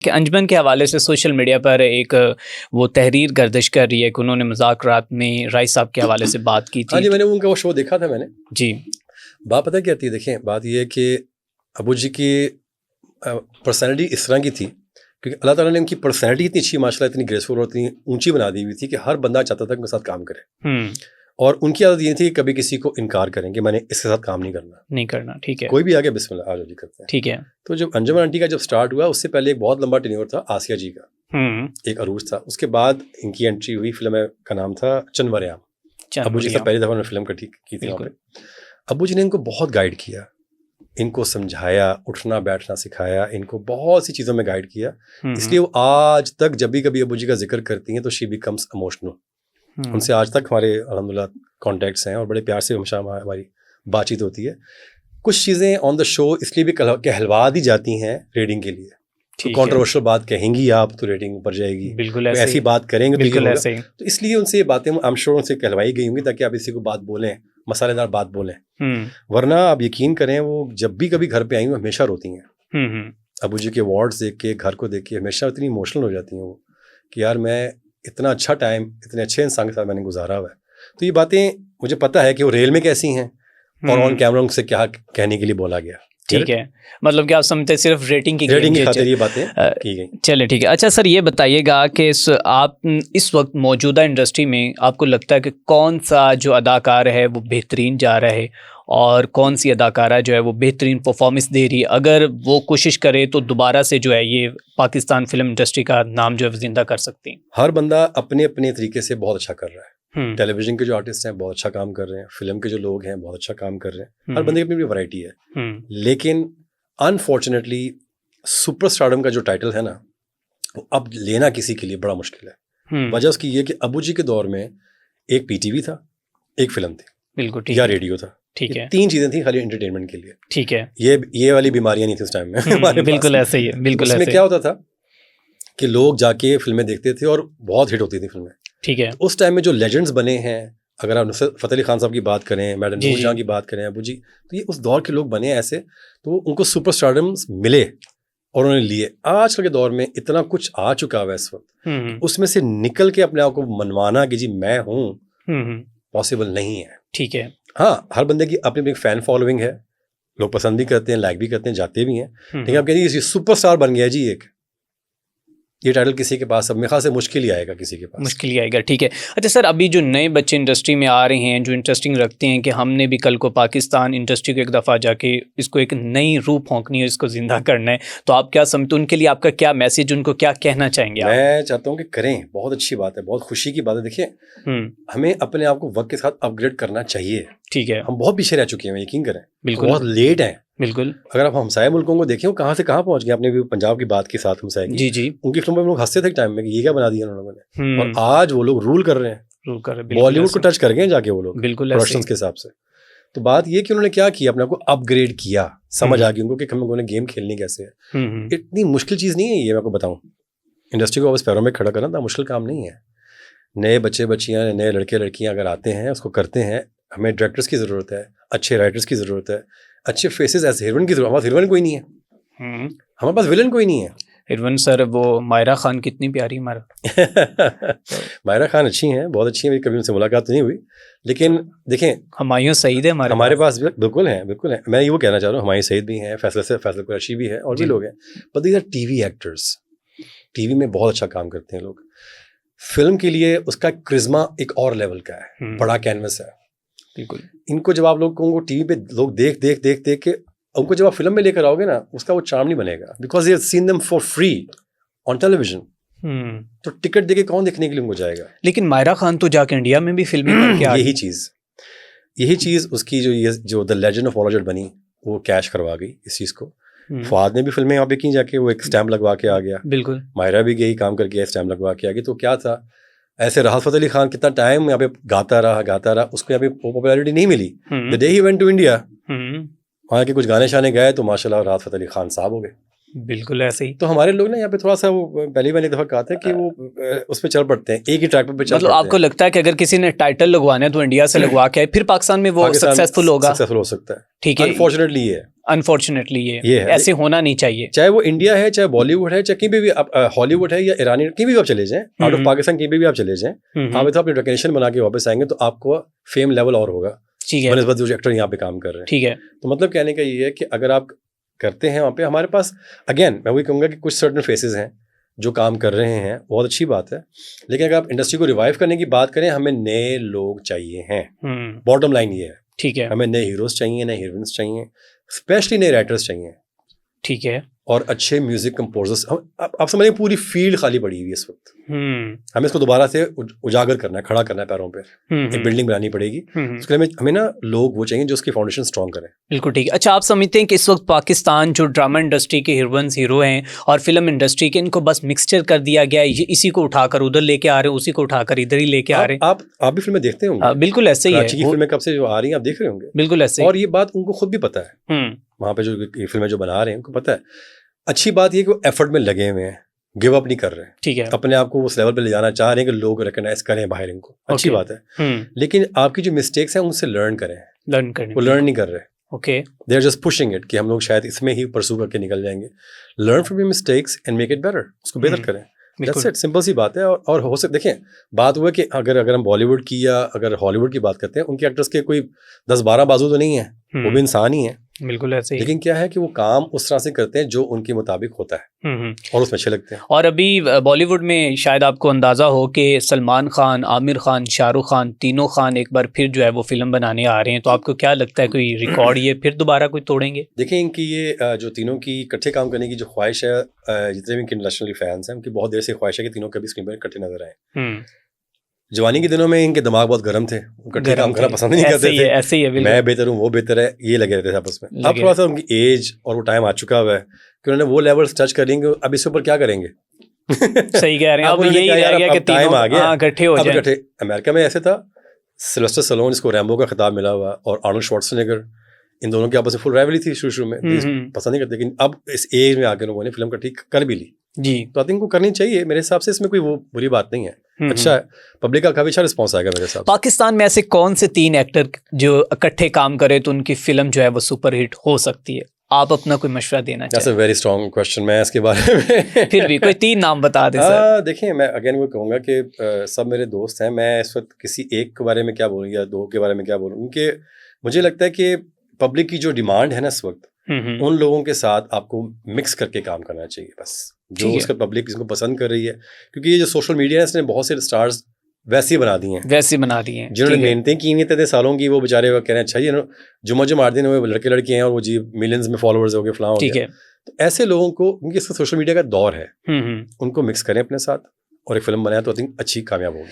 कि अंजुमन के हवाले से सोशल मीडिया पर एक वो तहरीर गर्दिश कर रही है कि उन्होंने मज़ाकरात में राइस साहब के हवाले से बात की थी। हाँ जी, मैंने उनका वो शो देखा था मैंने। जी। बात पता क्या थी, देखें बात ये है कि अबू जी की पर्सनैलिटी इस तरह की थी क्योंकि अल्लाह ताला ने उनकी पर्सनैलिटी इतनी अच्छी माशाल्लाह इतनी ग्रेसफुल और इतनी ऊंची बना दी हुई थी कि हर बंदा चाहता था कि उनके साथ काम करे। और उनकी आदत ये थी कि कभी किसी को इनकार करें कि मैंने इसके साथ काम नहीं करना। ठीक है, कोई भी आगे बिस्मिल्लाह आज करते हैं। ठीक है। तो जब अंजुमन आंटी का जब स्टार्ट हुआ उससे पहले एक बहुत लंबा टेन्योर था आसिया जी का, एक अरूज था। उसके बाद इनकी एंट्री हुई, फिल्म का नाम था चंदवरयाम। अबू जी से पहली दफ़ा उन्होंने फिल्म की थी वहाँ पे। अबू जी ने इनको बहुत गाइड किया, इनको समझाया, उठना बैठना सिखाया, इनको बहुत सी चीज़ों में गाइड किया। इसलिए वो आज तक जब भी कभी अबू जी का जिक्र करती हैं तो शी बिकम्स इमोशनल। उनसे आज तक हमारे अल्हम्दुलिल्लाह कॉन्टैक्ट्स हैं और बड़े प्यार से हमेशा हमारी बातचीत होती है। कुछ चीज़ें ऑन द शो इसलिए भी कहलवा दी जाती हैं रेटिंग के लिए। तो कंट्रोवर्शियल बात कहेंगी आप तो रेटिंग ऊपर जाएगी, बिल्कुल ऐसी बात करेंगे तो बिल्कुल ये ऐसे होगा। तो इसलिए उनसे ये बातें आई एम श्योर उनसे कहलवाई गई होंगी ताकि आप इसी को बात बोलें, मसालेदार बात बोलें। वरना आप यकीन करें वो जब भी कभी घर पे आई वो हमेशा रोती हैं। अबू जी के वार्ड्स देख के, घर को देख के हमेशा इतनी इमोशनल हो जाती हैं वो कि यार मैं इतना अच्छा टाइम इतने अच्छे इंसान के साथ मैंने गुजारा हुआ है। तो ये बातें मुझे पता है कि वो रियल में कैसी हैं और ऑन कैमरा उनसे क्या कहने के लिए बोला गया। ठीक है, मतलब कि आप समझते सिर्फ रेटिंग की खातिर ये बातें की गई। चले ठीक है। अच्छा सर, ये बताइएगा कि आप इस वक्त मौजूदा इंडस्ट्री में आपको लगता है कि कौन सा जो अदाकार है वो बेहतरीन जा रहा है और कौन सी अदाकारा जो है वो बेहतरीन परफॉर्मेंस दे रही है? अगर वो कोशिश करे तो दोबारा से जो है ये पाकिस्तान फिल्म इंडस्ट्री का नाम जो है जिंदा कर सकती है। हर बंदा अपने अपने तरीके से बहुत अच्छा कर रहा है। टेलीविजन के जो आर्टिस्ट हैं बहुत अच्छा काम कर रहे हैं, फिल्म के जो लोग हैं बहुत अच्छा काम कर रहे हैं। हर बंदे की अपनी वैरायटी है। लेकिन अनफॉर्चुनेटली सुपरस्टारडम का जो टाइटल है ना वो अब लेना किसी के लिए बड़ा मुश्किल है। वजह उसकी ये कि अबू जी के दौर में एक पीटीवी था, एक फिल्म थी, बिल्कुल या रेडियो था। ठीक है, 3 चीजें थी खाली एंटरटेनमेंट के लिए। ठीक है, ये वाली बीमारियां नहीं थी उस टाइम में। बिल्कुल ऐसे ही है, बिल्कुल उसमें क्या होता था कि लोग जाके फिल्में देखते थे और बहुत हिट होती थी फिल्में। ठीक है, उस टाइम में जो लेजेंड्स बने हैं, अगर आप नुसरत फ़तेह अली खान साहब की बात करें, मैडम नूरजहां की बात करें, अबू जी, तो ये उस दौर के लोग बने ऐसे, तो उनको सुपरस्टारडम्स मिले और उन्होंने लिए। आजकल के दौर में इतना कुछ आ चुका है इस वक्त, उसमें से निकल के अपने आप को मनवाना कि जी मैं हूँ, पॉसिबल नहीं है। ठीक है। हाँ, हर बंदे की अपनी अपनी फैन फॉलोइंग है, लोग पसंद भी करते हैं, लाइक भी करते हैं, जाते भी हैं। लेकिन आप कहेंगे ये सुपरस्टार बन गया जी एक, ये टाइटल किसी के पास अब मेरे ख्याल से मुश्किल ही आएगा, किसी के पास मुश्किल ही आएगा। ठीक है। अच्छा सर, अभी जो नए बच्चे इंडस्ट्री में आ रहे हैं जो इंटरेस्टिंग रखते हैं कि हमने भी कल को पाकिस्तान इंडस्ट्री को एक दफ़ा जाके इसको एक नई रूह फूंकनी है, इसको ज़िंदा करना है, तो आप क्या समझते हैं, उनके लिए आपका क्या मैसेज, उनको क्या कहना चाहेंगे? मैं चाहता हूँ कि करें, बहुत अच्छी बात है, बहुत खुशी की बात है। देखिए हमें अपने आप को वक्त के साथ अपग्रेड करना चाहिए। ठीक है, हम बहुत पीछे रह चुके हैं, यकीन करें, बिल्कुल बहुत लेट हैं। बिल्कुल, अगर आप हमसाए मुल्कों को देखें कहाँ से कहाँ पहुंच गए। आपने भी पंजाब की बात के साथ हमसाए की, जी, उनकी फिल्मों में लोग हंसते थे टाइम में कि ये क्या बना दिया उन्होंने, और आज वो लोग रूल कर रहे हैं, बॉलीवुड को टच कर गए जाके वो लोग, बिल्कुल प्रोडक्शंस के हिसाब से। तो बात ये कि उन्होंने क्या किया, अपने आप को अपग्रेड किया, समझ आ गई उनको कि हमें गेम खेलनी कैसे है। इतनी मुश्किल चीज़ नहीं है ये, मैं आपको बताऊँ। इंडस्ट्री को वापस पैरों में खड़ा करना इतना मुश्किल काम नहीं है। नए बच्चे बच्चियाँ, नए लड़के लड़कियाँ अगर आते हैं उसको करते हैं, हमें डायरेक्टर्स की ज़रूरत है, अच्छे राइटर्स की ज़रूरत है, अच्छे फेसेस ऐसे हीरोइन की जरूरत। हमारे हीरोइन कोई नहीं है, हमारे पास विलन कोई नहीं है। हीरोइन सर वो मायरा खान कितनी प्यारी हमारा मायरा खान अच्छी हैं, बहुत अच्छी हैं, मेरी कभी उनसे मुलाकात तो नहीं हुई, लेकिन देखें हुमायूं सईद है हमारे पास बिल्कुल है, बिल्कुल है। मैं ये वो कहना चाह रहा हूँ, हुमायूं सईद भी हैं, फैसल कुरैशी भी है, और भी लोग हैं, but these are TV actors. TV में बहुत अच्छा काम करते हैं लोग। फिल्म के लिए उसका क्रिज्मा एक और लेवल का है, बड़ा कैनवस है। बिल्कुल, इनको जब आप लोगों को टीवी पे लोग देख के उनको जब आप फिल्म में लेकर आओगे ना, उसका वो चार्म नहीं बनेगा, because you have seen them for free on television. तो टिकट देके कौन देखने के लिए उनको जाएगा? लेकिन मायरा खान तो जाके इंडिया में भी फिल्में करके आ यही चीज़ उसकी जो द लेजेंड ऑफ मौलाना बनी, वो कैश करवा गई इस चीज़ को। फवाद ने भी फिल्में यहाँ पे की जाके, वो एक स्टैम्प लगवा के आ गया। बिल्कुल, मायरा भी यही काम करके स्टैम्प लगवा के आ गई। तो क्या था, ऐसे राहत फ़तेह अली खान कितना टाइम यहाँ पे गाता रहा, उसको यहाँ पे पॉपुलैरिटी नहीं मिली। The day he went to India, वहाँ के कुछ गाने शाने गए तो माशाल्लाह राहत फ़तेह अली खान साहब हो गए। बिल्कुल ऐसे ही। तो हमारे लोग ना यहाँ पे थोड़ा सा वो पहली बार एक दफा कहा था कि वो उस पर चल पड़ते हैं, एक ही ट्रैक पे चल मतलब आपको लगता है कि अगर किसी ने टाइटल लगवाना है तो इंडिया से लगवा के आए, फिर पाकिस्तान में वो सक्सेसफुल होगा? सक्सेसफुल हो सकता है, ठीक है। अनफॉर्चुनेटली ये है, अनफॉर्चुनेटली ये है, ऐसे होना नहीं चाहिए। चाहे वो इंडिया है, चाहे बॉलीवुड है, चाहे कहीं भी आप हॉलीवुड है या ईरानी, कहीं भी आप चले जाएं, आउट ऑफ पाकिस्तान कहीं भी आप चले जाएं, आप तो अपनी रिकग्निशन बना के वापस आएंगे तो आपको फेम लेवल और होगा, ठीक है, बनस्बत जो एक्टर यहाँ पे काम कर रहे हैं। ठीक है। तो मतलब कहने का ये है कि अगर आप करते हैं वहाँ पे, हमारे पास अगेन मैं वही कहूँगा कि कुछ सर्टन फेसेस हैं जो काम कर रहे हैं, बहुत अच्छी बात है, लेकिन अगर आप इंडस्ट्री को रिवाइव करने की बात करें, हमें नए लोग चाहिए हैं। बॉटम लाइन ये है, ठीक है, हमें नए हीरोज चाहिए, नए हीरोइंस चाहिए, स्पेशली नए राइटर्स चाहिए, ठीक है, और अच्छे म्यूजिक कंपोजर्स। आप समझिए पूरी फील्ड खाली पड़ी हुई है इस वक्त, हमें इसको दोबारा से उजागर करना है, खड़ा करना है पैरों पे, एक बिल्डिंग बनानी पड़ेगी, उसके लिए हमें ना लोग वो चाहिए जो उसकी फाउंडेशन स्ट्रॉन्ग करें। बिल्कुल ठीक है। अच्छा, आप समझते हैं कि इस वक्त पाकिस्तान जो ड्रामा इंडस्ट्री के हीरोइंस हीरो हैं और फिल्म इंडस्ट्री के, इनको बस मिक्सचर कर दिया गया है, इसी को उठाकर उधर लेके आ रहे हैं, उसी को उठाकर इधर ही लेके आ रहे हैं? आप भी फिल्में देखते होंगे? बिल्कुल ऐसे ही है, कराची की फिल्में कब से जो आ रही हैं आप देख रहे होंगे, बिल्कुल ऐसे। और ये बात उनको खुद भी पता है, वहाँ पे जो ये फिल्में जो बना रहे हैं उनको पता है। अच्छी बात ये कि वो एफर्ट में लगे हुए हैं, गिव अप नहीं कर रहे हैं, ठीक है, अपने आप को उस लेवल पे ले जाना चाह रहे हैं कि लोग रिकॉग्नाइज करें बाहर इनको, अच्छी बात है, लेकिन आपकी जो मिस्टेक्स हैं उनसे लर्न करें, वो लर्न नहीं कर रहे, okay, they are just pushing it कि हम लोग शायद इसमें ही परसू करके निकल जाएंगे। Learn from your mistakes and make it better, उसको बेहतर करें, दैट्स इट, सिंपल सी बात है। और हो सकता, देखिए बात हुआ कि अगर हम बॉलीवुड की या अगर हॉलीवुड की बात करते हैं, उनके एक्टर्स के कोई 10-12 बाजू तो नहीं है, वो भी इंसान ही है, बिल्कुल ऐसे ही, लेकिन क्या है कि वो काम उस तरह से करते हैं जो उनके मुताबिक होता है और उसमें अच्छे लगते हैं। और अभी बॉलीवुड में शायद आपको अंदाज़ा हो कि सलमान खान, आमिर खान, शाहरुख खान, तीनों खान एक बार फिर जो है वो फिल्म बनाने आ रहे हैं, तो आपको क्या लगता है कोई रिकॉर्ड ये फिर दोबारा कोई तोड़ेंगे? देखिए इनकी ये जो तीनों की इकट्ठे काम करने की जो ख्वाहिश है, जितने भी इनके इंटरनेशनली फैंस हैं उनकी बहुत देर से ख्वाहिश है कि तीनों कभी स्क्रीन पर इकट्ठे नजर आए। जवानी के दिनों में इनके दिमाग बहुत गर्म थे, इकट्ठे काम करना पसंद नहीं करते थे, ऐसे ही है, मैं बेहतर हूँ वो बेहतर है, ये लगे रहते थे आपस में। अब थोड़ा सा उनकी एज और वो टाइम आ चुका हुआ है कि उन्होंने वो लेवल टच कर लेंगे, अब इसके ऊपर क्या करेंगे। सही कह रहे हैं, अब यही रह गया कि टाइम आ गया इकट्ठे हो जाएं। अमेरिका में ऐसे था, सिल्वेस्टर स्टैलोन जिसको रैम्बो का खिताब मिला हुआ, और आर्नल्ड श्वार्ज़नेगर, इन दोनों की आपस में फुल राइवली थी शुरू में, पसंद नहीं करते, लेकिन अब इस एज में आकर लोगों ने फिल्म इकट्ठी कर भी ली जी, तो आई थिंक को करनी चाहिए मेरे हिसाब से, इसमें कोई वो बुरी बात नहीं है, अच्छा है, पब्लिक का काफी अच्छा रिस्पॉन्स आएगा मेरे हिसाब से। पाकिस्तान में ऐसे कौन से 3 एक्टर जो इकट्ठे काम करे तो उनकी फिल्म जो है वो सुपर हिट हो सकती है? आप अपना कोई मशवरा देना चाहिए? That's a very strong question, मैं इसके बारे में फिर भी कोई 3 नाम बता दें सर। देखिए मैं अगेन वो कहूँगा कि सब मेरे दोस्त हैं, मैं इस वक्त किसी एक के बारे में क्या बोलूँ या 2 के बारे में क्या बोलूँ, उनके मुझे लगता है कि पब्लिक की जो डिमांड है ना इस वक्त, उन लोगों के साथ आपको मिक्स करके काम करना चाहिए, बस जो उसका पब्लिक इसको पसंद कर रही है, क्योंकि ये जो सोशल मीडिया है इसने बहुत से स्टार्स वैसे ही बना दिए हैं, जिन्होंने मेहनतें की नहीं इतने सालों की, वो बेचारे कह रहे हैं अच्छा ये ना जुम्मा मार दिन वो लड़के लड़के हैं और वो जी मिलियंस में फॉलोअर्स हो गए, फलां हो गया, तो ऐसे लोगों को, क्योंकि इसका सोशल मीडिया का दौर है, उनको मिक्स करें अपने साथ और एक फिल्म बनाए तो आई थिंक अच्छी कामयाब होगी।